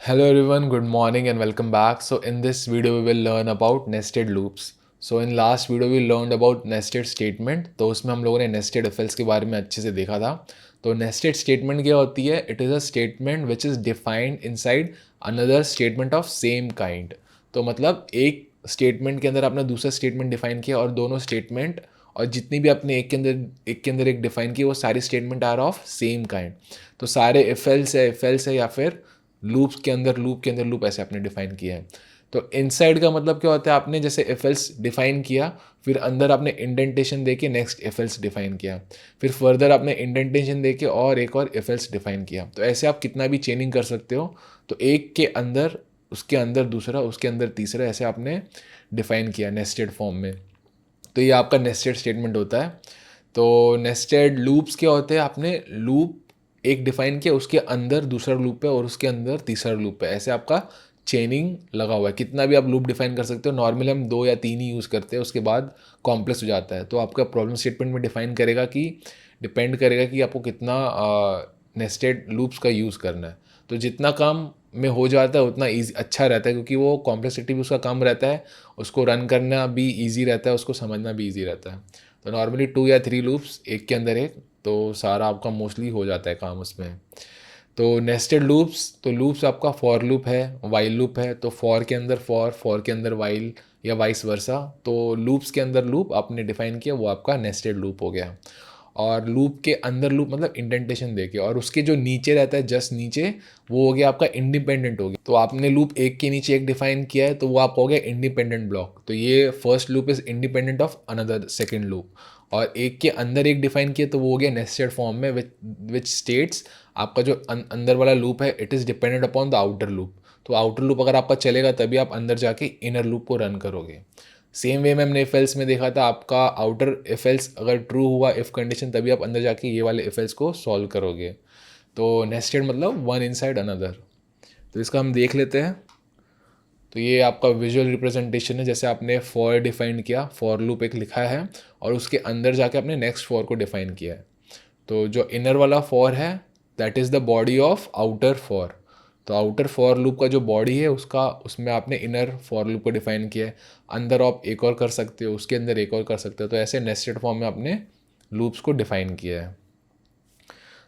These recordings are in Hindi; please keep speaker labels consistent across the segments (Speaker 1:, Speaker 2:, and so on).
Speaker 1: Hello everyone, good morning and welcome back. So in this video we will learn about nested loops. So in last video we learned about nested statement. तो उसमें हम लोगों ने nested if else के बारे में अच्छे से देखा था. तो nested statement क्या होती है? It is a statement which is defined inside another statement of same kind. तो मतलब एक स्टेटमेंट के अंदर आपने दूसरा स्टेटमेंट डिफाइन किया और दोनों स्टेटमेंट और जितनी भी आपने एक के अंदर एक डिफाइन की वो सारी statement are of same kind. तो सारे इफ एल्स है या फिर लूप के अंदर लूप ऐसे आपने डिफाइन किया है. तो इनसाइड का मतलब क्या होता है? आपने जैसे इफ एल्स डिफाइन किया, फिर अंदर आपने इंडेंटेशन दे के नेक्स्ट इफ एल्स डिफाइन किया, फिर फर्दर आपने इंडेंटेशन दे के और एक और इफ एल्स डिफाइन किया. तो ऐसे आप कितना भी चेनिंग कर सकते हो. तो एक के अंदर उसके अंदर दूसरा, उसके अंदर तीसरा, ऐसे आपने डिफाइन किया नेस्टेड फॉर्म में. तो ये आपका नेस्टेड स्टेटमेंट होता है. तो नेस्टेड लूप्स क्या होते हैं? आपने लूप एक डिफाइन किया, उसके अंदर दूसरा लूप है और उसके अंदर तीसरा लूप है, ऐसे आपका चेनिंग लगा हुआ है. कितना भी आप लूप डिफाइन कर सकते हो. नॉर्मली हम 2 या 3 ही यूज़ करते हैं, उसके बाद कॉम्प्लेक्स हो जाता है. तो आपका प्रॉब्लम स्टेटमेंट में डिपेंड करेगा कि आपको कितना नेस्टेड लूप्स का यूज़ करना है. तो जितना काम में हो जाता है उतना ईजी अच्छा रहता है, क्योंकि वो कॉम्प्लेक्सिटी भी उसका कम रहता है, उसको रन करना भी ईजी रहता है, उसको समझना भी ईजी रहता है. तो नॉर्मली 2 या 3 लूप्स एक के अंदर एक, तो सारा आपका मोस्टली हो जाता है काम उसमें. तो नेस्टेड लूप्स, तो लूप्स आपका फॉर लूप है, वाइल लूप है. तो फॉर के अंदर फॉर के अंदर वाइल या वाइस वर्सा. तो लूप्स के अंदर लूप आपने डिफाइन किया, वो आपका नेस्टेड लूप हो गया. और लूप के अंदर लूप मतलब इंडेंटेशन देके, और उसके जो नीचे रहता है जस्ट नीचे, वो हो गया आपका इंडिपेंडेंट हो गया. तो आपने लूप एक के नीचे एक डिफाइन किया है, तो वो आपका हो गया इंडिपेंडेंट ब्लॉक. तो ये first loop is independent of another second loop. और एक के अंदर एक डिफाइन किया तो वो हो गया नेस्टेड फॉर्म में, विच स्टेट्स आपका जो अंदर वाला लूप है it is dependent upon the outer loop. तो आउटर लूप अगर आपका चलेगा तभी आप अंदर जाके इनर लूप को रन करोगे. सेम वे में हमने इफ एल्स में देखा था, आपका आउटर इफ एल्स अगर ट्रू हुआ इफ कंडीशन, तभी आप अंदर जाके ये वाले इफ एल्स को सॉल्व करोगे. तो नेस्टेड मतलब वन इनसाइड अनदर. तो इसका हम देख लेते हैं. तो ये आपका विजुअल रिप्रेजेंटेशन है. जैसे आपने फॉर डिफाइन किया, फॉर लूप एक लिखा है और उसके अंदर जाके आपने नेक्स्ट फॉर को डिफाइन किया है. तो जो इनर वाला फॉर है that is the body of outer for. तो आउटर फॉर लूप का जो बॉडी है उसका, उसमें आपने इनर फॉर लूप को डिफाइन किया है. अंदर आप एक और कर सकते हो, उसके अंदर एक और कर सकते हो. तो ऐसे नेस्टेड फॉर्म में आपने लूप्स को डिफाइन किया है.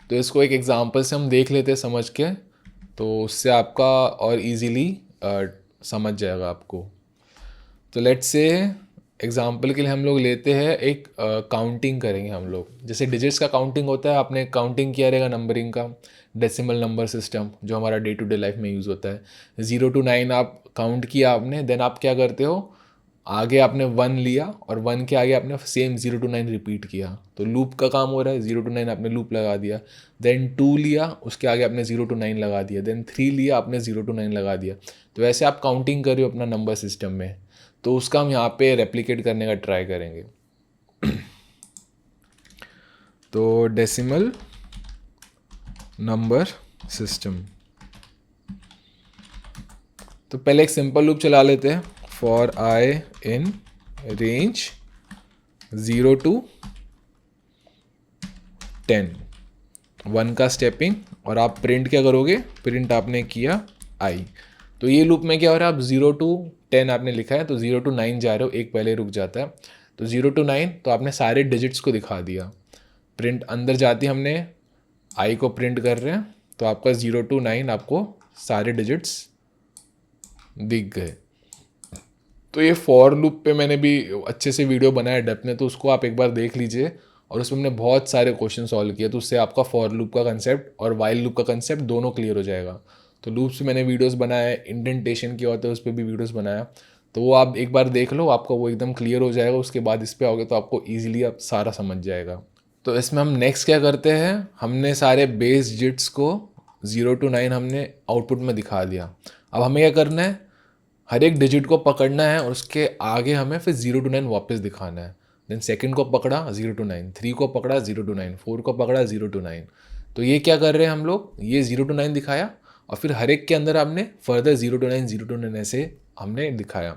Speaker 1: तो इसको एक एग्जांपल से हम देख लेते हैं समझ के, तो उससे आपका और इजीली समझ जाएगा आपको. तो लेट्स से एग्जाम्पल के लिए हम लोग लेते हैं एक काउंटिंग करेंगे हम लोग. जैसे डिजिट्स का काउंटिंग होता है, आपने काउंटिंग किया रहेगा नंबरिंग का, डेसिमल नंबर सिस्टम जो हमारा डे टू डे लाइफ में यूज़ होता है. 0 to 9 आप काउंट किया आपने, देन आप क्या करते हो, आगे आपने 1 लिया और 1 के आगे आपने सेम 0 to 9 रिपीट किया. तो लूप का काम हो रहा है, 0 to 9 आपने लूप लगा दिया. देन 2 लिया, उसके आगे आपने 0 to 9 लगा दिया. देन 3 लिया, आपने 0 to 9 लगा दिया. तो ऐसे आप काउंटिंग कर रहे हो अपना नंबर सिस्टम में. तो उसका हम यहाँ पे रेप्लिकेट करने का ट्राई करेंगे. तो डेसिमल नंबर सिस्टम. तो पहले एक सिंपल लूप चला लेते हैं. For I in range 0 to 10, 1 का स्टेपिंग, और आप प्रिंट क्या करोगे, प्रिंट आपने किया आई. तो ये लूप में क्या हो रहा है, आप 0 to 10 आपने लिखा है, तो 0 to 9 जा रहे हो, एक पहले रुक जाता है. तो 0 to 9 तो आपने सारे डिजिट्स को दिखा दिया. प्रिंट अंदर जाती हमने आई को प्रिंट कर रहे हैं, तो आपका 0 to 9 आपको सारे डिजिट्स दिख गए. तो ये फॉर लूप पे मैंने भी अच्छे से वीडियो बनाया डेप्थ में, तो उसको आप एक बार देख लीजिए. और उसमें हमने बहुत सारे क्वेश्चन सॉल्व किए, तो उससे आपका फॉर लूप का कंसेप्ट और वाइल लूप का कंसेप्ट दोनों क्लियर हो जाएगा. तो लूप्स पे मैंने वीडियोस बनाए, इंडेंटेशन क्या होता है उस पर भी वीडियोस बनाया. तो वो आप एक बार देख लो, आपका वो एकदम क्लियर हो जाएगा. उसके बाद इस पर आओगे तो आपको ईजिली आप सारा समझ जाएगा. तो इसमें हम नेक्स्ट क्या करते हैं, हमने सारे बेस डिजिट्स को 0 to 9 हमने आउटपुट में दिखा दिया. अब हमें क्या करना है, हर एक डिजिट को पकड़ना है और उसके आगे हमें फिर 0 to 9 वापस दिखाना है. देन सेकंड को पकड़ा 0 to 9, 3 को पकड़ा 0 to 9, 4 को पकड़ा 0 to 9. तो ये क्या कर रहे हैं हम लोग, ये 0 to 9 दिखाया और फिर हर एक के अंदर हमने फर्दर 0 to 9 ऐसे हमने दिखाया.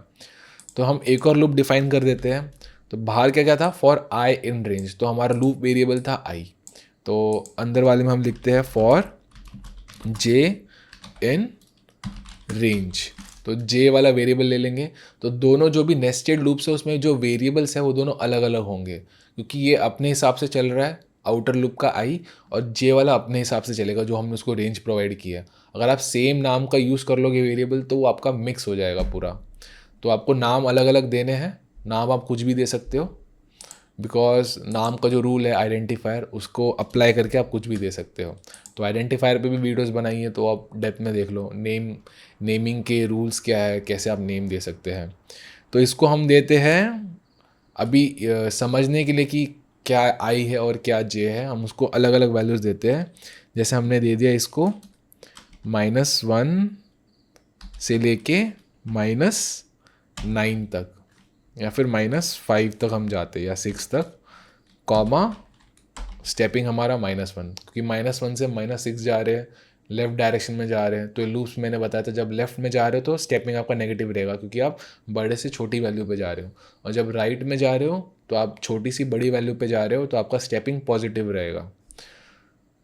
Speaker 1: तो हम एक और लूप डिफाइन कर देते हैं. तो बाहर क्या क्या था, फॉर आई इन रेंज, तो हमारा लूप वेरिएबल था आई. तो अंदर वाले में हम लिखते हैं फॉर जे इन रेंज। तो जे वाला वेरिएबल ले लेंगे, तो दोनों जो भी नेस्टेड लूप्स है उसमें जो वेरिएबल्स है वो दोनों अलग अलग होंगे, क्योंकि ये अपने हिसाब से चल रहा है आउटर लूप का आई, और जे वाला अपने हिसाब से चलेगा जो हमने उसको रेंज प्रोवाइड किया है। अगर आप सेम नाम का यूज़ कर लोगे वेरिएबल तो वो आपका मिक्स हो जाएगा पूरा। तो आपको नाम अलग अलग देने हैं, नाम आप कुछ भी दे सकते हो, बिकॉज नाम का जो रूल है आइडेंटिफायर उसको अप्लाई करके आप कुछ भी दे सकते हो। तो आइडेंटिफायर पे भी वीडियोस बनाई है, तो आप डेप्थ में देख लो नेमिंग के रूल्स क्या है, कैसे आप नेम दे सकते हैं। तो इसको हम देते हैं अभी समझने के लिए कि क्या आई है और क्या जे है, हम उसको अलग अलग वैल्यूज़ देते हैं। जैसे हमने दे दिया इसको -1 से लेके -9 तक, या फिर -5 तक हम जाते हैं, या 6 तक, कॉमा स्टेपिंग हमारा -1, क्योंकि -1 से -6 जा रहे हैं, लेफ़्ट डायरेक्शन में जा रहे हैं। तो लूप्स मैंने बताया था, जब लेफ़्ट में जा रहे हो तो स्टेपिंग आपका नेगेटिव रहेगा, क्योंकि आप बड़े से छोटी वैल्यू पे जा रहे हो, और जब राइट में जा रहे हो तो आप छोटी सी बड़ी वैल्यू पे जा रहे हो, तो आपका स्टेपिंग पॉजिटिव रहेगा।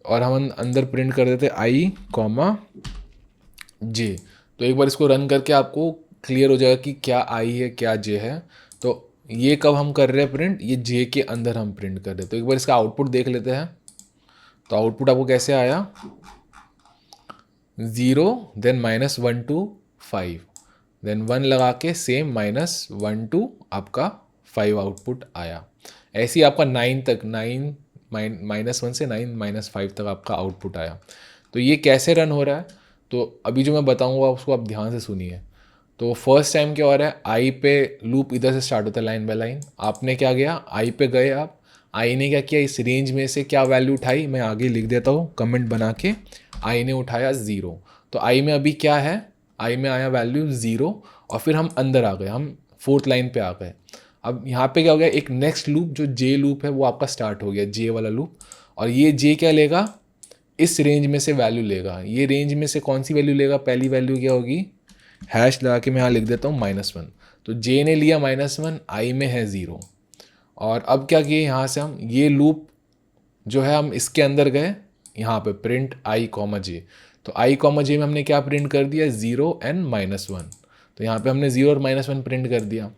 Speaker 1: और हम अंदर प्रिंट कर देते आई कॉमा जे। तो एक बार इसको रन करके आपको क्लियर हो जाएगा कि क्या आई है क्या जे है। तो ये कब हम कर रहे हैं प्रिंट, ये जे के अंदर हम प्रिंट कर रहे हैं। तो एक बार इसका आउटपुट देख लेते हैं। तो आउटपुट आपको कैसे आया, 0 देन -1 to 5 देन 1 लगा के सेम -1 to आपका 5 आउटपुट आया। ऐसे ही आपका 9 तक, -1 से 9 -5 तक आपका आउटपुट आया। तो ये कैसे रन हो रहा है, तो अभी जो मैं बताऊंगा उसको आप ध्यान से सुनिए। तो फर्स्ट टाइम क्या हो रहा है, आई पे लूप इधर से स्टार्ट होता है लाइन बाय लाइन। आपने क्या किया, आई पे गए आप, आई ने क्या किया, इस रेंज में से क्या वैल्यू उठाई, मैं आगे लिख देता हूँ कमेंट बना के। आई ने उठाया 0, तो आई में अभी क्या है, आई में आया वैल्यू 0, और फिर हम अंदर आ गए, हम 4th लाइन पे आ गए। अब यहाँ पे क्या हो गया, एक नेक्स्ट लूप जो जे लूप है वो आपका स्टार्ट हो गया, जे वाला लूप। और ये जे क्या लेगा, इस रेंज में से वैल्यू लेगा। ये रेंज में से कौन सी वैल्यू लेगा, पहली वैल्यू क्या होगी, हैश लगा के मैं यहाँ लिख देता हूँ -1। तो जे ने लिया -1, आई में है 0। और अब क्या किए, यहाँ से हम ये लूप जो है हम इसके अंदर गए, यहाँ पे प्रिंट आई कॉमा जे। तो आई कॉमा जे में हमने क्या प्रिंट कर दिया, 0 and -1। तो यहाँ पे हमने 0 और -1 प्रिंट कर दिया।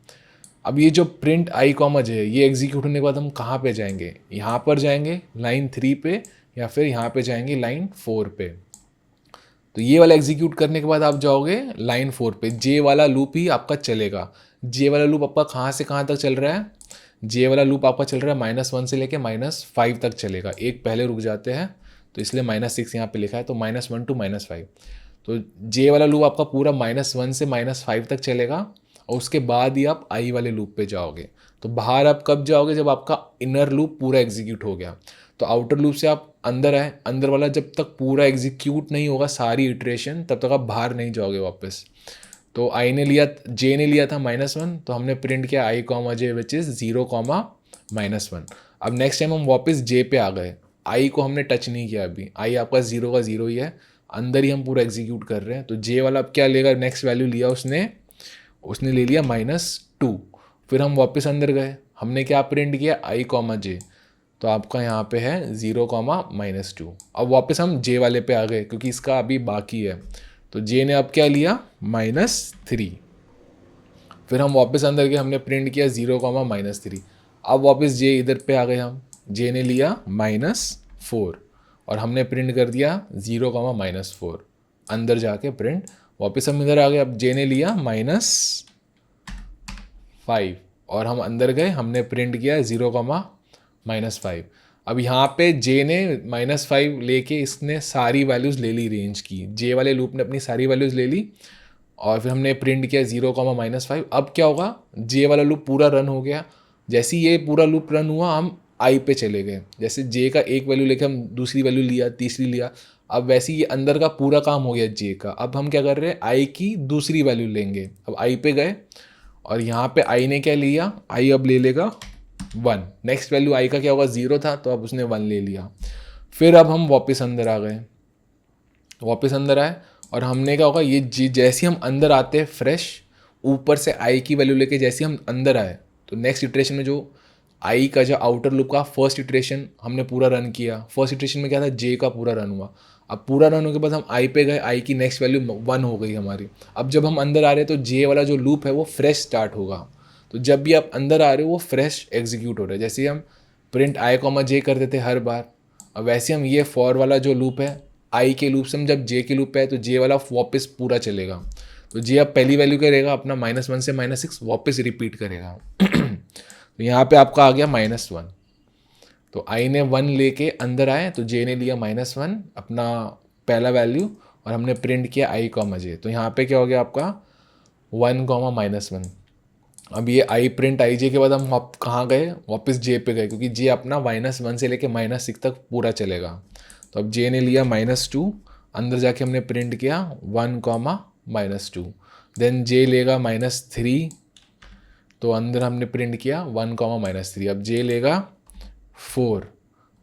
Speaker 1: अब ये जो प्रिंट आई कॉमा जे है ये एग्जीक्यूट होने के बाद हम कहाँ पे जाएंगे, यहाँ पर जाएंगे लाइन 3 पे, या फिर यहाँ पे जाएंगे लाइन 4 पे। तो ये वाला एग्जीक्यूट करने के बाद आप जाओगे लाइन 4 पे, जे वाला लूप ही आपका चलेगा। जे वाला लूप आपका कहाँ से कहाँ तक चल रहा है, जे वाला लूप आपका चल रहा है -1 से लेके -5 तक चलेगा। एक पहले रुक जाते हैं, तो इसलिए -6 यहाँ पे लिखा है, तो -1 to -5। तो जे वाला लूप आपका पूरा -1 से -5 तक चलेगा, और उसके बाद ही आप आई वाले लूप पे जाओगे। तो बाहर आप कब जाओगे, जब आपका इनर लूप पूरा एग्जीक्यूट हो गया। तो आउटर लूप से आप अंदर आए, अंदर वाला जब तक पूरा एग्जीक्यूट नहीं होगा सारी इटरेशन, तब तक आप बाहर नहीं जाओगे वापस। तो आई ने लिया, जे ने लिया था -1, तो हमने प्रिंट किया आई कॉमा जे विच इज़ 0 -1। अब नेक्स्ट टाइम हम वापस जे पे आ गए, आई को हमने टच नहीं किया अभी, आई आपका 0 का 0 ही है, अंदर ही हम पूरा एग्जीक्यूट कर रहे हैं। तो जे वाला अब क्या लेगा, नेक्स्ट वैल्यू लिया उसने ले लिया -2। फिर हम वापस अंदर गए, हमने क्या प्रिंट किया, आई कॉमा जे। तो आपका यहाँ पे है 0 -2। अब वापस हम जे वाले पे आ गए, क्योंकि इसका अभी बाकी है। तो जे ने अब क्या लिया, -3। फिर हम वापस अंदर गए, हमने प्रिंट किया 0 -3। अब वापस जे इधर पे आ गए हम, जे ने लिया -4, और हमने प्रिंट कर दिया 0 -4। अंदर जाके प्रिंट, वापस हम इधर आ गए, अब जे ने लिया -5, और हम अंदर गए, हमने प्रिंट किया 0 -5। अब यहाँ पे जे ने -5 लेके इसने सारी वैल्यूज़ ले ली रेंज की, जे वाले लूप ने अपनी सारी वैल्यूज़ ले ली, और फिर हमने प्रिंट किया 0 -5। अब क्या होगा, जे वाला लूप पूरा रन हो गया। जैसे ही ये पूरा लूप रन हुआ, हम आई पे चले गए। जैसे जे का एक वैल्यू लेके हम दूसरी वैल्यू लिया, तीसरी लिया, अब वैसे ही ये अंदर का पूरा काम हो गया जे का। अब हम क्या कर रहे हैं, आई की दूसरी वैल्यू लेंगे। अब आई पे गए, और यहाँ पे आई ने क्या लिया, आई अब ले लेगा 1। नेक्स्ट वैल्यू आई का क्या होगा, 0 था, तो अब उसने 1 ले लिया। फिर अब हम वापस अंदर आ गए, वापस अंदर आए, और हमने क्या होगा, ये जैसे हम अंदर आते हैं फ्रेश, ऊपर से आई की वैल्यू लेके जैसे हम अंदर आए, तो नेक्स्ट इटरेशन में जो आई का जो आउटर लूप का फर्स्ट इटरेशन हमने पूरा रन किया, फर्स्ट इटरेशन में क्या था, जे का पूरा रन हुआ। अब पूरा रन होने के बाद हम आई पे गए, आई की नेक्स्ट वैल्यू 1 हो गई हमारी। अब जब हम अंदर आ रहे हैं तो जे वाला जो लूप है वो फ्रेश स्टार्ट होगा। तो जब भी आप अंदर आ रहे हो वो फ्रेश एग्जीक्यूट हो रहा है, जैसे हम प्रिंट आई कॉमा जे करते थे हर बार। अब वैसे हम ये फॉर वाला जो लूप है, आई के लूप से हम जब जे के लूप पे आए तो जे वाला वापस पूरा चलेगा। तो जे अब पहली वैल्यू करेगा अपना -1 से -6 वापस रिपीट करेगा। तो यहाँ पे आपका आ गया -1। तो आई ने 1 लेके अंदर आए तो जे ने लिया -1 अपना पहला वैल्यू, और हमने प्रिंट किया आई कॉमा जे। तो यहाँ पे क्या हो गया आपका 1 कॉमा -1। अब ये आई प्रिंट आई जे के बाद हम कहाँ गए, वापस जे पे गए, क्योंकि जे अपना -1 से लेके -6 तक पूरा चलेगा। तो अब जे ने लिया -2, अंदर जाके हमने प्रिंट किया 1 कॉमा -2। देन जे लेगा -3, तो अंदर हमने प्रिंट किया 1 कॉमा -3। अब जे लेगा 4,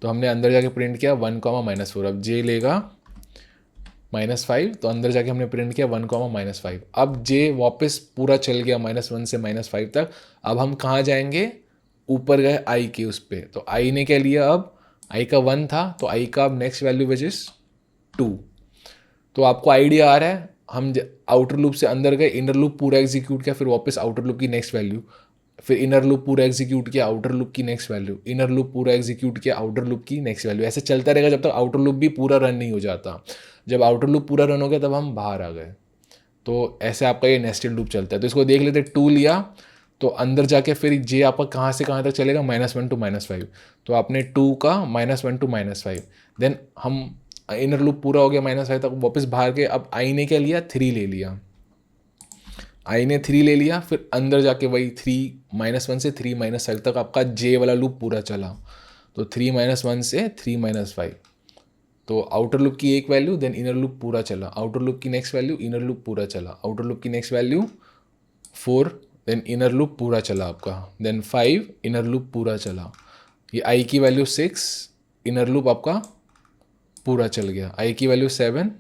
Speaker 1: तो हमने अंदर जाके प्रिंट किया 1 कॉमा -4। अब जे लेगा -5, तो अंदर जाके हमने प्रिंट किया 1 कॉमा -5। अब जे वापस पूरा चल गया -1 से -5 तक। अब हम कहाँ जाएंगे, ऊपर गए आई के उस पर। तो आई ने क्या लिया, अब आई का 1 था तो आई का अब नेक्स्ट वैल्यू विच इज 2। तो आपको आइडिया आ रहा है, हम आउटर लूप से अंदर गए, इनर लूप पूरा एग्जीक्यूट किया, फिर वापस आउटर लूप की नेक्स्ट वैल्यू, फिर इनर लूप पूरा एग्जीक्यूट किया, आउटर लूप की नेक्स्ट वैल्यू, इनर लूप पूरा एग्जीक्यूट किया, आउटर लूप की नेक्स्ट वैल्यू। ऐसे चलता रहेगा जब तक आउटर लूप भी पूरा रन नहीं हो जाता। जब आउटर लूप पूरा रन हो गया तब हम बाहर आ गए। तो ऐसे आपका ये नेस्टेड लूप चलता है। तो इसको देख लेते, 2 लिया तो अंदर जाके फिर जे आपका कहाँ से कहाँ तक चलेगा, -1 to -5। तो आपने 2 का -1 to -5, देन हम इनर लूप पूरा हो गया -5 तक, वापस बाहर के। अब आई ने क्या लिया, 3 ले लिया, आई ने 3 ले लिया, फिर अंदर जाके वही 3 -1 से 3 -5 तक आपका जे वाला लूप पूरा चला। तो 3 -1 से 3 -5, तो आउटर लूप की एक वैल्यू, देन इनर लूप पूरा चला, आउटर लूप की नेक्स्ट वैल्यू, इनर लूप पूरा चला, आउटर लूप की next value 4, then inner loop पूरा चला आपका, देन 5 इनर लूप पूरा चला। ये आई की वैल्यू 6, इनर लूप आपका पूरा चल गया, आई की वैल्यू 7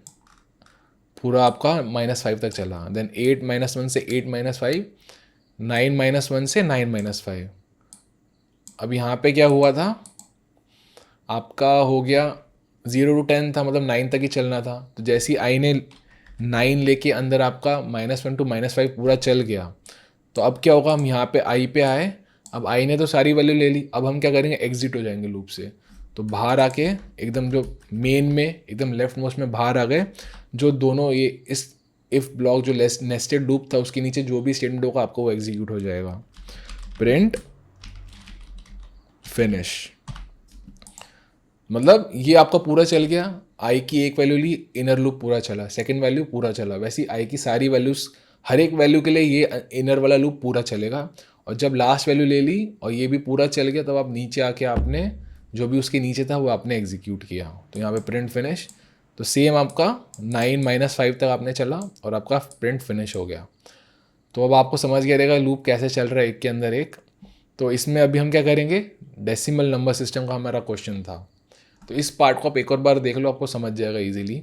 Speaker 1: पूरा आपका -5 तक चला, देन 8 -1 से 8 -5, 9 -1 से 9 -5। अब यहाँ पे क्या हुआ था, आपका हो गया 0 to 10 था, मतलब 9 तक ही चलना था। तो जैसे ही आई ने 9 लेके अंदर आपका -1 to -5 पूरा चल गया, तो अब क्या होगा, हम यहाँ पे आई पे आए। अब आई ने तो सारी वैल्यू ले ली, अब हम क्या करेंगे, एग्जिट हो जाएंगे लूप से। तो बाहर आके एकदम जो मेन में एकदम लेफ्ट मोस्ट में बाहर आ गए, जो दोनों ये इस इफ़ ब्लॉक जो नेस्टेड लूप था उसके नीचे जो भी स्टेटमेंट होगा आपको वो एग्जीक्यूट हो जाएगा। प्रिंट फिनिश, मतलब ये आपका पूरा चल गया, आई की एक वैल्यू ली, इनर लूप पूरा चला, सेकंड वैल्यू पूरा चला। वैसे ही आई की सारी वैल्यूज हर एक वैल्यू के लिए ये इनर वाला लूप पूरा चलेगा। और जब लास्ट वैल्यू ले ली और ये भी पूरा चल गया, तब आप नीचे आके आपने जो भी उसके नीचे था वो आपने एग्जीक्यूट किया। तो यहाँ पे प्रिंट फिनिश, तो सेम आपका 9 -5 तक आपने चला और आपका प्रिंट फिनिश हो गया। तो अब आपको समझ गया रहेगा लूप कैसे चल रहा है एक के अंदर एक। तो इसमें अभी हम क्या करेंगे, डेसिमल नंबर सिस्टम का हमारा क्वेश्चन था। तो इस पार्ट को आप एक और बार देख लो, आपको समझ जाएगा इजीली।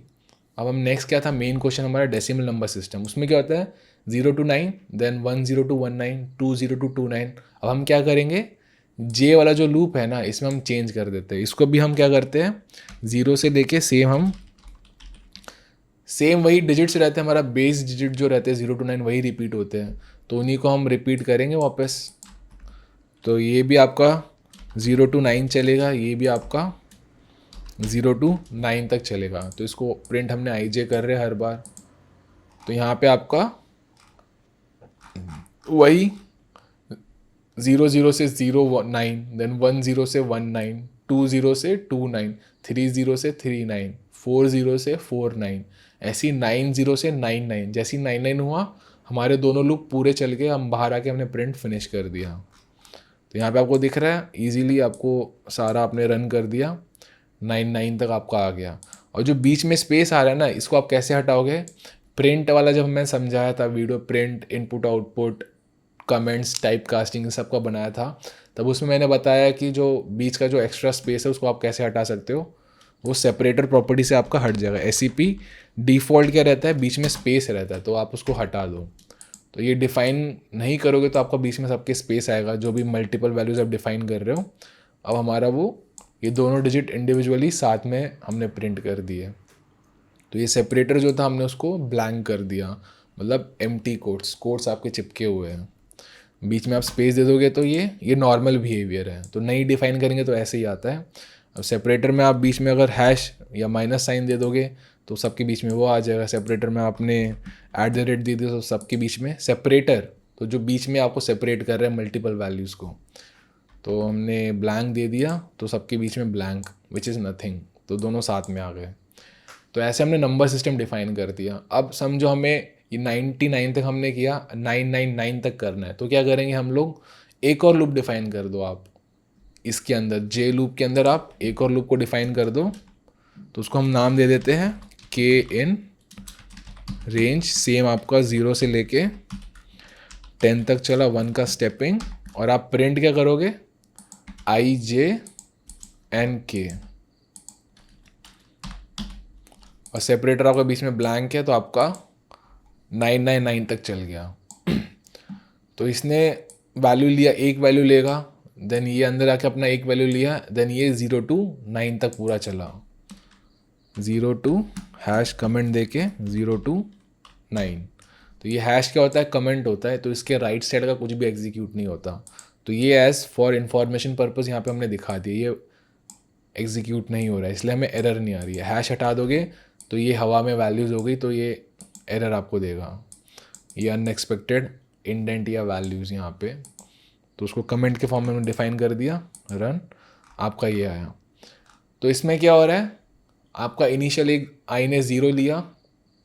Speaker 1: अब हम नेक्स्ट क्या था, मेन क्वेश्चन हमारा डेसिमल नंबर सिस्टम। उसमें क्या होता है 0 to 9, देन 10 to 19, 20 to 29। अब हम क्या करेंगे, जे वाला जो लूप है ना, इसमें हम चेंज कर देते हैं। इसको भी हम क्या करते हैं, 0 से लेके सेम वही डिजिट्स रहते हैं, हमारा बेस डिजिट जो रहते हैं 0 to 9 वही रिपीट होते हैं। तो उन्हीं को हम रिपीट करेंगे वापस। तो ये भी आपका 0 to 9 चलेगा, ये भी आपका 0 to 9 तक चलेगा। तो इसको प्रिंट हमने आई जे कर रहे हैं हर बार। तो यहाँ पे आपका वही 0 से 9, देन 10 से 19, 20 से 29, 30 से 39, 40 से 49, ऐसी 90 से 99। जैसी 99 हुआ हमारे दोनों लूप पूरे चल गए, हम बाहर आके हमने प्रिंट फिनिश कर दिया। तो यहाँ पे आपको दिख रहा है इजीली, आपको सारा आपने रन कर दिया, 99 तक आपका आ गया। और जो बीच में स्पेस आ रहा है ना, इसको आप कैसे हटाओगे, प्रिंट वाला जब मैं समझाया था video, print input output comments type casting सबका बनाया था, तब उसमें मैंने बताया कि जो बीच का जो एक्स्ट्रा स्पेस है उसको आप कैसे हटा सकते हो। वो सेपरेटर प्रॉपर्टी से आपका हट जाएगा। SCP डिफ़ॉल्ट क्या रहता है, बीच में स्पेस रहता है, तो आप उसको हटा दो। तो ये डिफ़ाइन नहीं करोगे तो आपका बीच में सबके स्पेस आएगा, जो भी मल्टीपल वैल्यूज़ आप डिफ़ाइन कर रहे हो। अब हमारा वो ये दोनों डिजिट इंडिविजुअली साथ में हमने प्रिंट कर दिए। तो ये सेपरेटर जो था हमने उसको ब्लैंक कर दिया, मतलब एम्प्टी कोट्स आपके चिपके हुए हैं। बीच में आप स्पेस दे दोगे तो ये नॉर्मल बिहेवियर है। तो नहीं डिफाइन करेंगे तो ऐसे ही आता है। अब सेपरेटर में आप बीच में अगर हैश या माइनस साइन दे दोगे तो सबके बीच में वो आ जाएगा। सेपरेटर में आपने @ दे दी तो सबके बीच में सेपरेटर, तो जो बीच में आपको सेपरेट कर रहे हैं मल्टीपल वैल्यूज़ को, तो हमने ब्लैंक दे दिया तो सबके बीच में ब्लैंक विच इज़ नथिंग, तो दोनों साथ में आ गए। तो ऐसे हमने नंबर सिस्टम डिफाइन कर दिया। अब समझो हमें ये 99 तक हमने किया, 999 तक करना है, तो क्या करेंगे हम लोग, एक और लूप डिफाइन कर दो आप इसके अंदर, जे लूप के अंदर आप एक और लूप को डिफाइन कर दो। तो उसको हम नाम दे देते हैं के इन रेंज, सेम आपका 0 से लेके 10 तक चला, 1 का स्टेपिंग, और आप प्रिंट क्या करोगे, आई जे एन के, और सेपरेटर आपका बीच में ब्लैंक है तो आपका 999 तक चल गया। तो इसने वैल्यू लिया, एक वैल्यू लेगा, देन ये अंदर आके अपना एक वैल्यू लिया, देन ये 0 to 9 तक पूरा चला, 0 to हैश कमेंट दे के 0 to 9। तो ये हैश क्या होता है, कमेंट होता है, तो इसके राइट साइड का कुछ भी एग्जीक्यूट नहीं होता। तो ये एज फॉर इन्फॉर्मेशन पर्पज़ यहाँ पे हमने दिखा दिया, ये एग्जीक्यूट नहीं हो रहा है, इसलिए हमें एरर नहीं आ रही है। हैश हटा दोगे तो ये हवा में वैल्यूज़ हो गई, तो ये एरर आपको देगा, ये अनएक्सपेक्टेड इंडेंट या वैल्यूज़ यहाँ पे। तो उसको कमेंट के फॉर्म में हमने डिफाइन कर दिया, रन, आपका ये आया। तो इसमें क्या हो रहा है, आपका इनिशियल एक आई ने 0 लिया,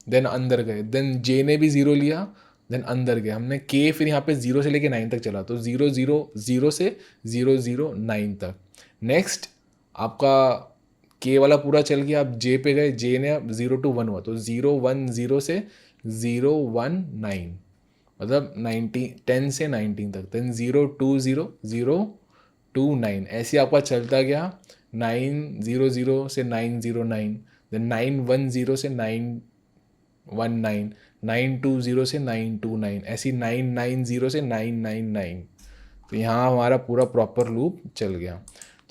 Speaker 1: देन अंदर गए, देन जे ने भी 0 लिया, देन अंदर गए, हमने के फिर यहाँ पे 0 से लेके 9 तक चला, तो 0 0 0 से 0 0 9 तक। नेक्स्ट आपका के वाला पूरा चल गया, आप जे पे गए, जे ने अब 0 to 1 हुआ, तो 0 1 0 से 0 1 9, मतलब 10 से 19 तक, देन 0 2 0 0 2 9, ऐसे आपका चलता गया, 9 0 0 से 9 0 9, देन 9 1 0 से 9 1 9, 9 2 0 से 9 2 9, ऐसी 9 9 0 से 9 9 9। तो यहाँ हमारा पूरा प्रॉपर लूप चल गया।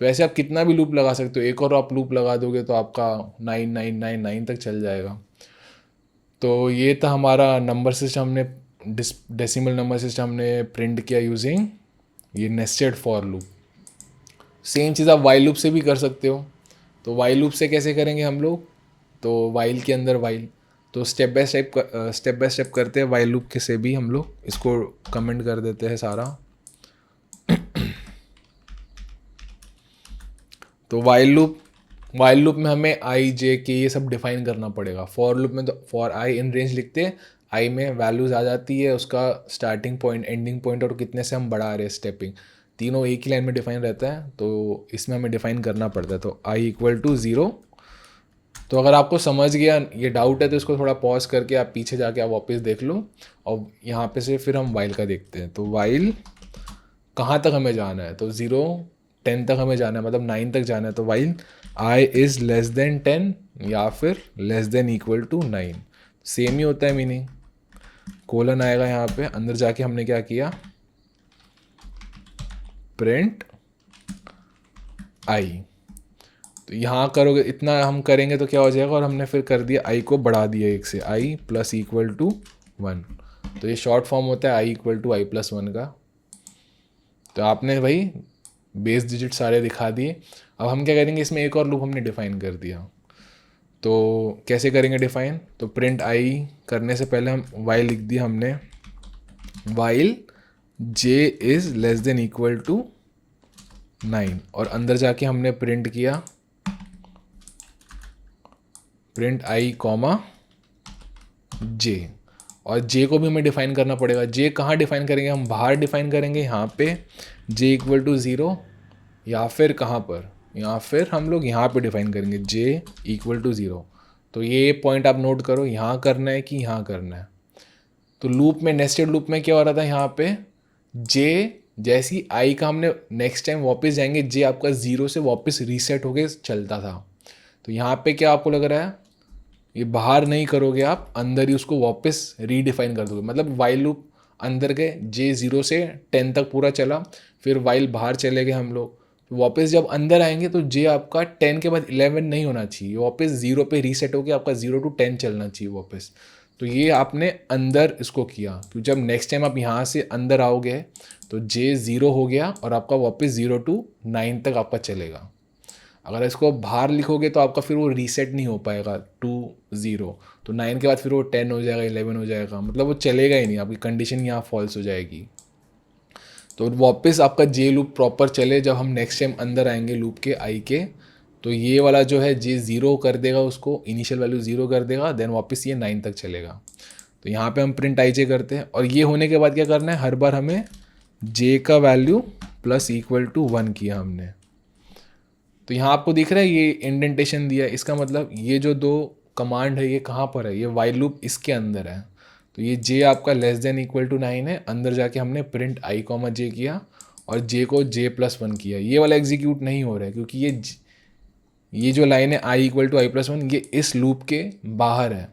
Speaker 1: तो ऐसे आप कितना भी लूप लगा सकते हो, एक और आप लूप लगा दोगे तो आपका 9 9 9 9 तक चल जाएगा। तो ये था हमारा नंबर सिस्टम, हमने डेसिमल नंबर सिस्टम हमने प्रिंट किया यूजिंग ये नेस्टेड फॉर लूप। सेम चीज़ आप वाइल लूप से भी कर सकते हो। तो वाइल लूप से कैसे करेंगे हम लोग, तो वाइल के अंदर वाइल, तो स्टेप बाय स्टेप करते हैं वाइल लूप के से भी हम लोग इसको कमेंट कर देते हैं सारा। तो वाइल लूप में हमें आई जे के ये सब डिफाइन करना पड़ेगा। फॉर लूप में तो फॉर आई इन रेंज लिखते हैं, आई में वैल्यूज़ आ जाती है, उसका स्टार्टिंग पॉइंट, एंडिंग पॉइंट और कितने से हम बढ़ा रहे हैं स्टेपिंग, तीनों एक ही लाइन में डिफाइन रहता है। तो इसमें हमें डिफाइन करना पड़ता है। तो आई इक्वल टू 0। तो अगर आपको समझ गया, ये डाउट है, तो इसको थोड़ा पॉज करके आप पीछे जाके आप वापस देख लो, और यहाँ पे से फिर हम वाइल का देखते हैं। तो वाइल कहाँ तक हमें जाना है, तो 0 10 तक हमें जाना है, मतलब 9 तक जाना है। तो while i is less than 10 या फिर less than equal to 9, same ही होता है मीनिंग। कोलन आएगा यहाँ पे, अंदर जाके हमने क्या किया, प्रिंट आई। तो यहाँ करोगे, इतना हम करेंगे तो क्या हो जाएगा, और हमने फिर कर दिया आई को बढ़ा दिया 1 से, आई प्लस इक्वल टू 1। तो ये शॉर्ट फॉर्म होता है I equal to I plus 1 का। तो आपने भाई बेस डिजिट सारे दिखा दिए। अब हम क्या करेंगे, इसमें एक और लूप हमने डिफाइन कर दिया। तो कैसे करेंगे डिफाइन, तो प्रिंट आई करने से पहले हम वाइल लिख दिया हमने, while J is less than equal to 9, और अंदर जाके हमने प्रिंट किया प्रिंट आई कॉमा जे, और जे को भी हमें डिफाइन करना पड़ेगा। जे कहाँ डिफाइन करेंगे, हम बाहर डिफाइन करेंगे यहाँ पे जे इक्वल टू 0, या फिर कहाँ पर, या फिर हम लोग यहाँ पे डिफाइन करेंगे जे इक्वल टू 0। तो ये पॉइंट आप नोट करो, यहाँ करना है कि यहाँ करना है। तो लूप में, नेस्टेड लूप में क्या हो रहा था, यहाँ पे जे जैसी आई का हमने नेक्स्ट टाइम वापस जाएंगे, जे आपका 0 से वापस रीसेट होके चलता था। तो यहाँ पे क्या आपको लग रहा है, ये बाहर नहीं करोगे आप, अंदर ही उसको वापस रीडिफाइन कर दोगे। मतलब वाइल लूप अंदर गए, जे 0 से 10 तक पूरा चला, फिर वाइल बाहर चले गए हम लोग, तो वापस जब अंदर आएंगे तो जे आपका 10 के बाद 11 नहीं होना चाहिए, वापस 0 पे रीसेट होकर आपका 0 to 10 चलना चाहिए वापस। तो ये आपने अंदर इसको किया, क्योंकि जब नेक्स्ट टाइम आप यहाँ से अंदर आओगे तो जे 0 हो गया और आपका वापस 0 to 9 तक आपका चलेगा। अगर इसको बाहर लिखोगे तो आपका फिर वो रीसेट नहीं हो पाएगा टू 0, तो 9 के बाद फिर वो 10 हो जाएगा, 11 हो जाएगा, मतलब वो चलेगा ही नहीं, आपकी कंडीशन यहाँ फॉल्स हो जाएगी। तो वापस आपका जे लूप प्रॉपर चले जब हम नेक्स्ट टाइम अंदर आएंगे लूप के आई के, तो ये वाला जो है जे 0 कर देगा, उसको इनिशियल वैल्यू 0 कर देगा, देन वापस ये 9 तक चलेगा। तो यहाँ पे हम प्रिंट आई जे करते हैं और ये होने के बाद क्या करना है, हर बार हमें जे का वैल्यू प्लस इक्वल टू 1 किया हमने। तो यहाँ आपको दिख रहा है ये इंडेंटेशन दिया है, इसका मतलब ये जो दो कमांड है ये कहाँ पर है, ये वाइल लूप इसके अंदर है। तो ये जे आपका लेस देन इक्वल टू 9 है, अंदर जाके हमने प्रिंट आई कॉमा जे किया और जे को j+1 किया। ये वाला एग्जीक्यूट नहीं हो रहा है क्योंकि ये जो लाइन है आई इक्वल टू i+1 ये इस लूप के बाहर है।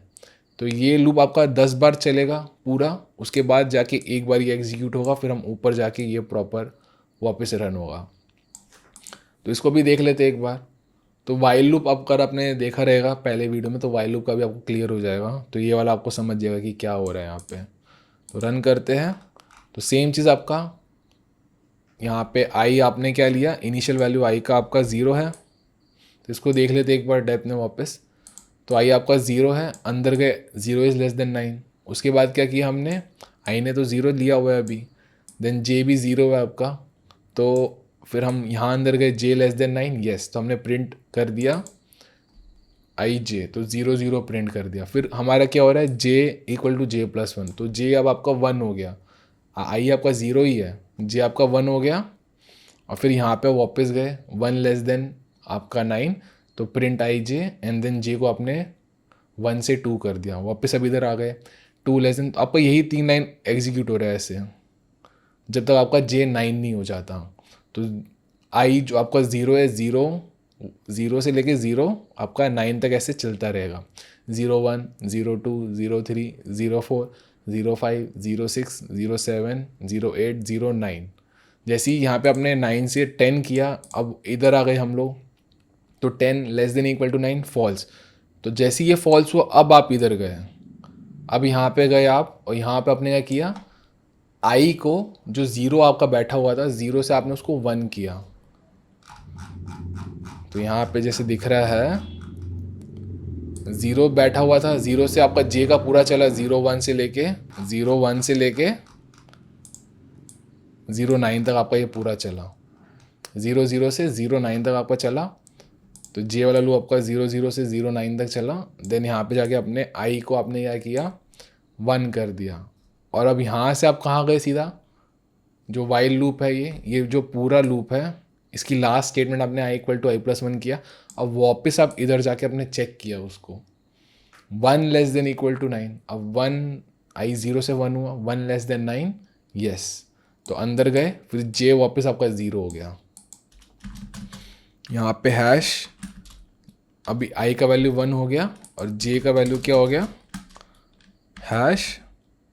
Speaker 1: तो ये लूप आपका 10 बार चलेगा पूरा, उसके बाद जाके एक बार ये एग्जीक्यूट होगा, फिर हम ऊपर जाके ये प्रॉपर वापस रन होगा। तो इसको भी देख लेते एक बार। तो वाइल लूप अगर आपने देखा रहेगा पहले वीडियो में तो वाइल लूप का भी आपको क्लियर हो जाएगा, तो ये वाला आपको समझ जाएगा कि क्या हो रहा है यहाँ पे। तो रन करते हैं तो सेम चीज़ आपका यहाँ पे आई आपने क्या लिया, इनिशियल वैल्यू आई का आपका 0 है। तो इसको देख लेते एक बार डेप्थ में वापस। तो आई आपका 0 है, अंदर गए 0 इज़ लेस देन 9। उसके बाद क्या किया हमने, आई ने तो 0 लिया हुआ है अभी, देन जे भी 0 है आपका, तो फिर हम यहाँ अंदर गए जे लेस देन 9, येस, तो हमने प्रिंट कर दिया आई जे, तो 0 0 प्रिंट कर दिया। फिर हमारा क्या हो रहा है, जे इक्वल टू j+1, तो जे अब आपका 1 हो गया, आई आपका 0 ही है, जे आपका 1 हो गया। और फिर यहाँ पे वापस गए 1 लेस देन आपका 9, तो print i j and then j को आपने 1 से 2 कर दिया, वापस अब इधर आ गए 2 लेस देन, तो आपका यही 3 लाइन एग्जीक्यूट हो रहा है ऐसे जब तक आपका जे 9 नहीं हो जाता। तो आई जो आपका 0 है, 0 से लेके 0 आपका 9 तक ऐसे चलता रहेगा, 01 02 03 04 05 06 07 08 09। जैसे ही यहाँ पे आपने 9 से 10 किया, अब इधर आ गए हम लोग, तो 10 less than equal to 9 false. तो जैसे ही ये फॉल्स हुआ अब आप इधर गए, अब यहाँ पे गए आप और यहाँ पे आपने क्या किया, आई को जो 0 आपका बैठा हुआ था 0 से आपने उसको 1 किया। तो यहाँ पे जैसे दिख रहा है 0 बैठा हुआ था, 0 से आपका जे का पूरा चला 01 से लेके 01 से लेके 09 तक आपका ये पूरा चला, 00 से 09 तक आपका चला। तो जे वाला लूप आपका 00 से 09 तक चला, देन यहाँ पे जाके अपने आई को आपने क्या किया 1 कर दिया। और अब यहाँ से आप कहाँ गए, सीधा जो वाइल लूप है ये जो पूरा लूप है इसकी लास्ट स्टेटमेंट आपने आई इक्वल टू i+1 किया। अब वापस आप इधर जाके आपने चेक किया उसको 1 लेस देन इक्वल टू 9, अब 1 आई 0 से 1 हुआ, 1 लेस देन 9, यस, तो अंदर गए, फिर जे वापस आपका 0 हो गया। यहाँ पे हैश अभी आई का वैल्यू 1 हो गया और जे का वैल्यू क्या हो गया, हैश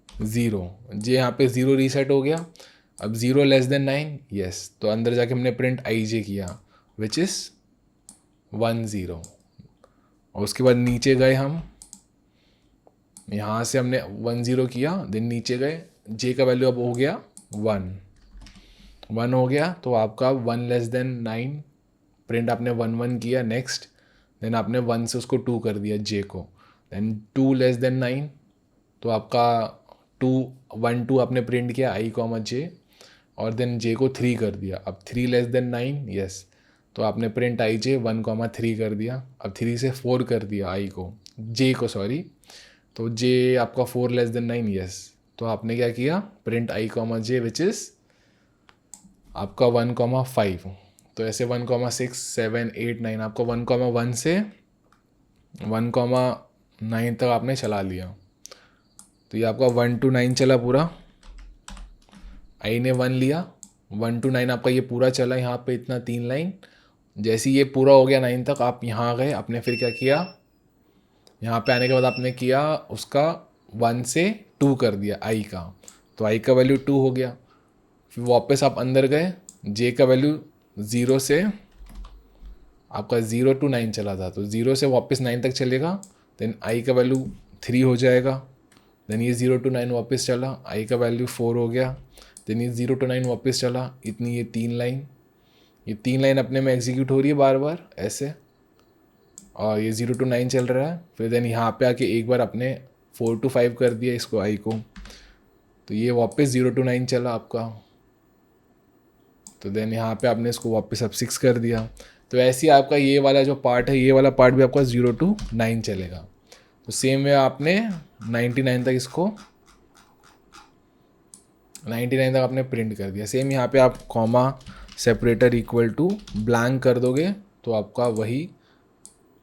Speaker 1: 0, जे यहाँ पे 0 रीसेट हो गया। अब 0 लेस देन 9, यस, तो अंदर जाके हमने प्रिंट आई जे किया विच इज़ 1 0। और उसके बाद नीचे गए हम, यहाँ से हमने 1 0 किया, देन नीचे गए, जे का वैल्यू अब हो गया 1 हो गया, तो आपका 1 लेस देन 9 प्रिंट आपने 1 1 किया, नेक्स्ट, देन आपने 1 से उसको 2 कर दिया जे को, देन 2 लेस देन 9, तो आपका 2 1 2 आपने प्रिंट किया आई कॉमा जे, और देन जे को 3 कर दिया। अब 3 लेस देन 9, यस, तो आपने प्रिंट आई जे 1,3 कर दिया। अब 3 से 4 कर दिया आई को, जे को सॉरी, तो जे आपका 4 लेस देन 9, यस, तो आपने क्या किया print I comma J which is आपका 1,5। तो ऐसे 1,6 7 8 9 आपका 1,1 से 1,9 तक आपने चला लिया। तो ये आपका 1 to 9 चला पूरा, आई ने 1 लिया, 1 to 9 आपका ये पूरा चला, यहाँ पे इतना 3 लाइन। जैसे ये पूरा हो गया 9 तक, आप यहाँ गए, आपने फिर क्या किया, यहाँ पे आने के बाद आपने किया उसका 1 से 2 कर दिया आई का, तो आई का वैल्यू 2 हो गया। फिर वापस आप अंदर गए, जे का वैल्यू ज़ीरो से आपका 0 to 9 चला था, तो 0 से वापस 9 तक चलेगा, देन आई का वैल्यू 3 हो जाएगा, देन ये 0 to 9 वापस चला, आई का वैल्यू 4 हो गया, देन ये 0 to 9 वापस चला, इतनी ये 3 लाइन अपने में एग्जीक्यूट हो रही है बार बार ऐसे, और ये 0 to 9 चल रहा है। फिर देन यहाँ पे आके एक बार अपने 4 to 5 कर दिया इसको आई को, तो ये वापस 0 to 9 चला आपका, तो देन यहाँ पे आपने इसको वापस अब 6 कर दिया। तो ऐसे ही आपका ये वाला जो पार्ट है, ये वाला पार्ट भी आपका 0 to 9 चलेगा। तो सेम वे आपने 99 तक इसको 99 तक आपने प्रिंट कर दिया। सेम यहाँ पे आप comma separator equal to blank कर दोगे तो आपका वही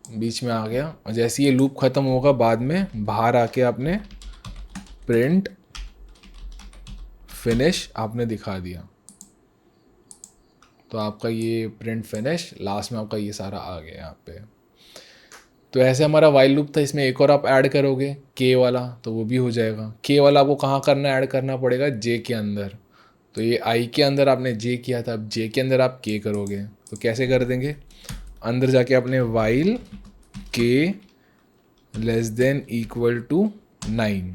Speaker 1: बीच में आ गया, और जैसे ये लूप ख़त्म होगा बाद में बाहर आके आपने प्रिंट फिनिश आपने दिखा दिया, तो आपका ये प्रिंट फिनिश लास्ट में आपका ये सारा आ गया यहाँ पे। तो ऐसे हमारा वाइल लूप था, इसमें एक और आप ऐड करोगे के वाला, तो वो भी हो जाएगा। के वाला आपको कहाँ करना, ऐड करना पड़ेगा जे के अंदर। तो ये आई के अंदर आपने जे किया था, अब जे के अंदर आप के करोगे, तो कैसे कर देंगे, अंदर जाके आपने वाइल के लेस देन इक्वल टू 9,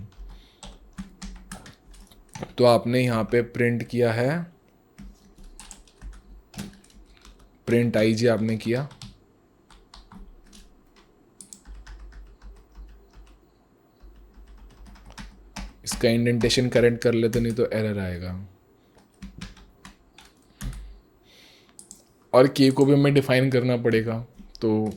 Speaker 1: तो आपने यहाँ पे प्रिंट किया है, प्रिंट आई जे आपने किया, इसका इंडेंटेशन करेक्ट कर लेते नहीं तो एरर आएगा। और के को भी हमें डिफाइन करना पड़ेगा, तो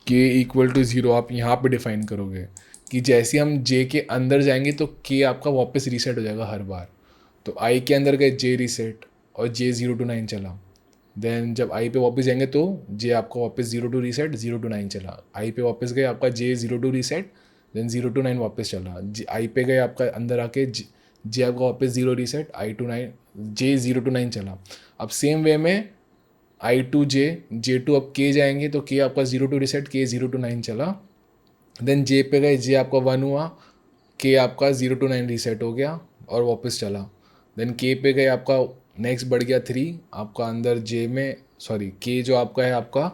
Speaker 1: के इक्वल टू 0 आप यहाँ पे डिफाइन करोगे कि जैसे हम जे के अंदर जाएंगे तो के आपका वापस रीसेट हो जाएगा हर बार। तो आई के अंदर गए जे रीसेट और जे 0 to 9 चला, देन जब आई पे वापस जाएंगे तो जे आपका वापस 0 to रीसेट 0 to 9 चला, आई पे वापस गए आपका जे 0 to रीसेट देन 0 to 9 वापस चला, आई पे गए आपका अंदर आके जे आपका वापस 0 reset I to 9 J 0 to 9 चला। अब सेम वे में आई टू जे टू अब के जाएंगे तो के आपका 0 to रीसेट के 0 to 9 चला, देन जे पे गए जे आपका 1 हुआ, के आपका 0 to 9 रीसेट हो गया और वापस चला, देन के पे गए आपका नेक्स्ट बढ़ गया 3, आपका अंदर जे में सॉरी के जो आपका है आपका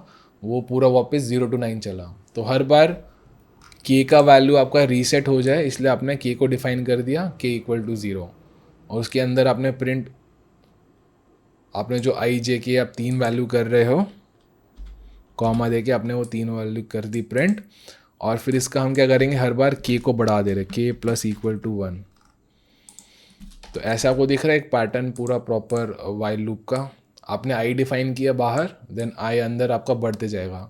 Speaker 1: वो पूरा वापस 0 to 9 चला। तो हर बार के का वैल्यू आपका रीसेट हो जाए इसलिए आपने के को डिफाइन कर दिया के इक्वल टू 0, और उसके अंदर आपने प्रिंट आपने जो आई जे के आप 3 वैल्यू कर रहे हो कॉमा दे के आपने वो 3 वैल्यू कर दी प्रिंट, और फिर इसका हम क्या करेंगे, हर बार के को बढ़ा दे रहे के प्लस इक्वल टू 1। तो ऐसा आपको दिख रहा है एक पैटर्न पूरा प्रॉपर वाइल लूप का। आपने आई डिफाइन किया बाहर, देन आई अंदर आपका बढ़ते जाएगा।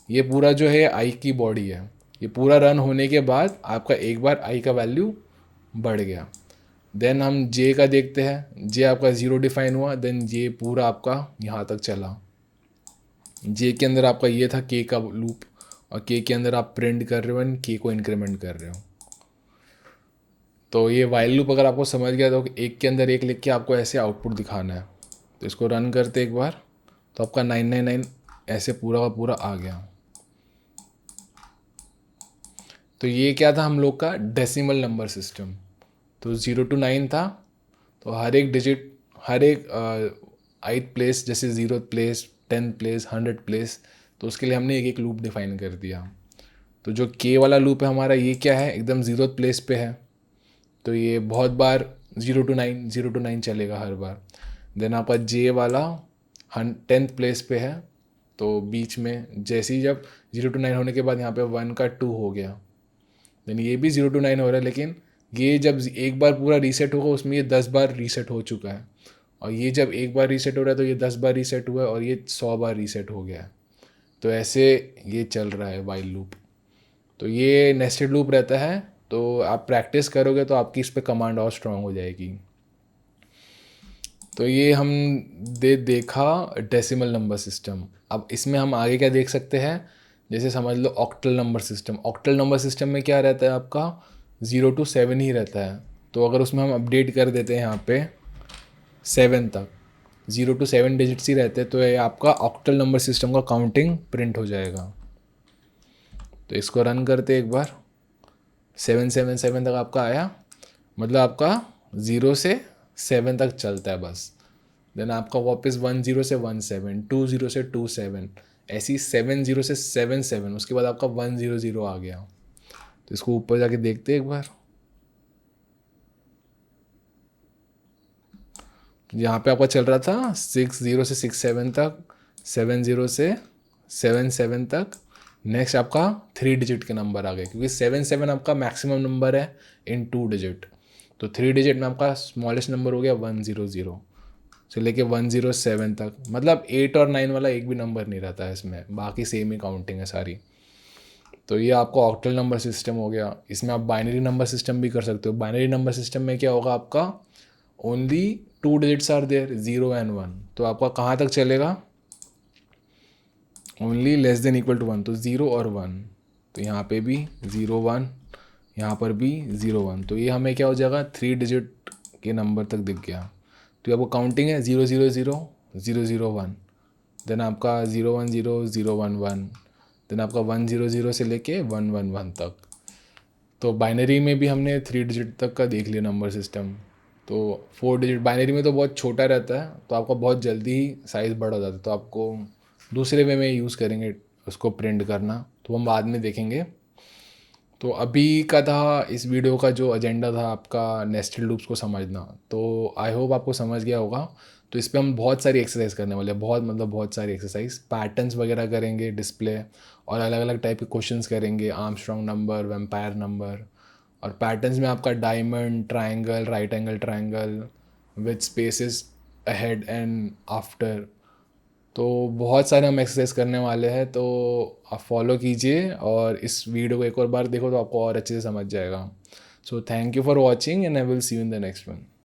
Speaker 1: ये पूरा जो है आई की बॉडी है, ये पूरा रन होने के बाद आपका एक बार आई का वैल्यू बढ़ गया। देन हम जे का देखते हैं, जे आपका 0 डिफाइन हुआ, देन जे पूरा आपका यहाँ तक चला। जे के अंदर आपका ये था के का लूप, और के के अंदर आप प्रिंट कर रहे हो एंड के को इंक्रीमेंट कर रहे हो। तो ये वाइल लूप अगर आपको समझ गया तो एक के अंदर एक लिख के आपको ऐसे आउटपुट दिखाना है। तो इसको रन करते एक बार तो आपका 999 ऐसे पूरा का पूरा आ गया। तो ये क्या था हम लोग का डेसिमल नंबर सिस्टम। तो 0 to 9 था, तो हर एक डिजिट हर एक 8th प्लेस जैसे 0th place 10th place 100th place, तो उसके लिए हमने एक एक लूप डिफाइन कर दिया। तो जो के वाला लूप है हमारा ये क्या है, एकदम 0th प्लेस पे है, तो ये बहुत बार 0 to 9 चलेगा हर बार। देन आपका जे वाला 10th प्लेस पे है, तो बीच में जैसे ही जब 0 to 9 होने के बाद यहाँ पे 1 का 2 हो गया, देन ये भी 0 to 9 हो रहा है, लेकिन ये जब एक बार पूरा रीसेट होगा उसमें ये 10 बार रीसेट हो चुका है, और ये जब एक बार रीसेट हो रहा है तो ये 10 बार रीसेट हुआ है, और ये 100 बार रीसेट हो गया है। तो ऐसे ये चल रहा है वाइल लूप। तो ये नेस्टेड लूप रहता है, तो आप प्रैक्टिस करोगे तो आपकी इस पर कमांड और स्ट्रांग हो जाएगी। तो ये हम देखा डेसिमल नंबर सिस्टम। अब इसमें हम आगे क्या देख सकते हैं, जैसे समझ लो octal number system. Octal number system में क्या रहता है आपका 0 to 7 ही रहता है। तो अगर उसमें हम अपडेट कर देते हैं यहाँ पे 7 तक, 0 to 7 डिजिट्स ही रहते हैं, तो ये आपका ऑक्टल नंबर सिस्टम का काउंटिंग प्रिंट हो जाएगा। तो इसको रन करते एक बार, 777 तक आपका आया, मतलब आपका 0 से 7 तक चलता है बस। देन आपका वापस 10 से 17, 20 से 27, ऐसी 70 से 77, उसके बाद आपका 100 आ गया। तो इसको ऊपर जाके देखते हैं एक बार। यहाँ पे आपका चल रहा था 60 से 67 तक, 70 से 77 तक। नेक्स्ट आपका 3 डिजिट के नंबर आ गए, क्योंकि 77 आपका मैक्सिमम नंबर है इन 2 डिजिट। तो 3 डिजिट में आपका स्मॉलेस्ट नंबर हो गया 100 से लेके 107 तक। मतलब 8 और 9 वाला एक भी नंबर नहीं रहता है इसमें, बाकी सेम ही काउंटिंग है सारी। तो ये आपका ऑक्टल नंबर सिस्टम हो गया। इसमें आप बाइनरी नंबर सिस्टम भी कर सकते हो। बाइनरी नंबर सिस्टम में क्या होगा आपका, only 2 digits are there, 0 and 1। तो आपका कहाँ तक चलेगा, only less than equal to 1, तो 0 और 1। तो यहाँ पे भी 0 1, यहाँ पर भी 0 1। तो ये हमें क्या हो जाएगा, 3 डिजिट के नंबर तक दिख गया। तो ये आपको काउंटिंग है 0 0 0 0 0 1, देन आपका 0 1 0 0 1 1, देन आपका 1 0 0 से लेके 1 1 1 तक। तो बाइनरी में भी हमने 3 डिजिट तक का देख लिया नंबर सिस्टम। तो 4 डिजिट बाइनरी में तो बहुत छोटा रहता है, तो आपका बहुत जल्दी ही साइज़ बड़ा हो जाता है। तो आपको दूसरे वे में यूज़ करेंगे उसको प्रिंट करना, तो हम बाद में देखेंगे। तो अभी का था इस वीडियो का जो एजेंडा था आपका, नेस्टेड लूप्स को समझना। तो आई होप आपको समझ गया होगा। तो इस पे हम बहुत सारी एक्सरसाइज करने वाले हैं, बहुत मतलब बहुत सारी एक्सरसाइज, पैटर्न्स वगैरह करेंगे डिस्प्ले, और अलग अलग टाइप के क्वेश्चंस करेंगे, आर्मस्ट्रॉन्ग नंबर, वेम्पायर नंबर। और पैटर्न्स में आपका diamond, triangle, right angle triangle with spaces ahead and after. तो बहुत सारे हम एक्सरसाइज करने वाले हैं, तो आप फॉलो कीजिए और इस वीडियो को एक और बार देखो तो आपको और अच्छे से समझ जाएगा। So thank you for watching and I will see you in the next one.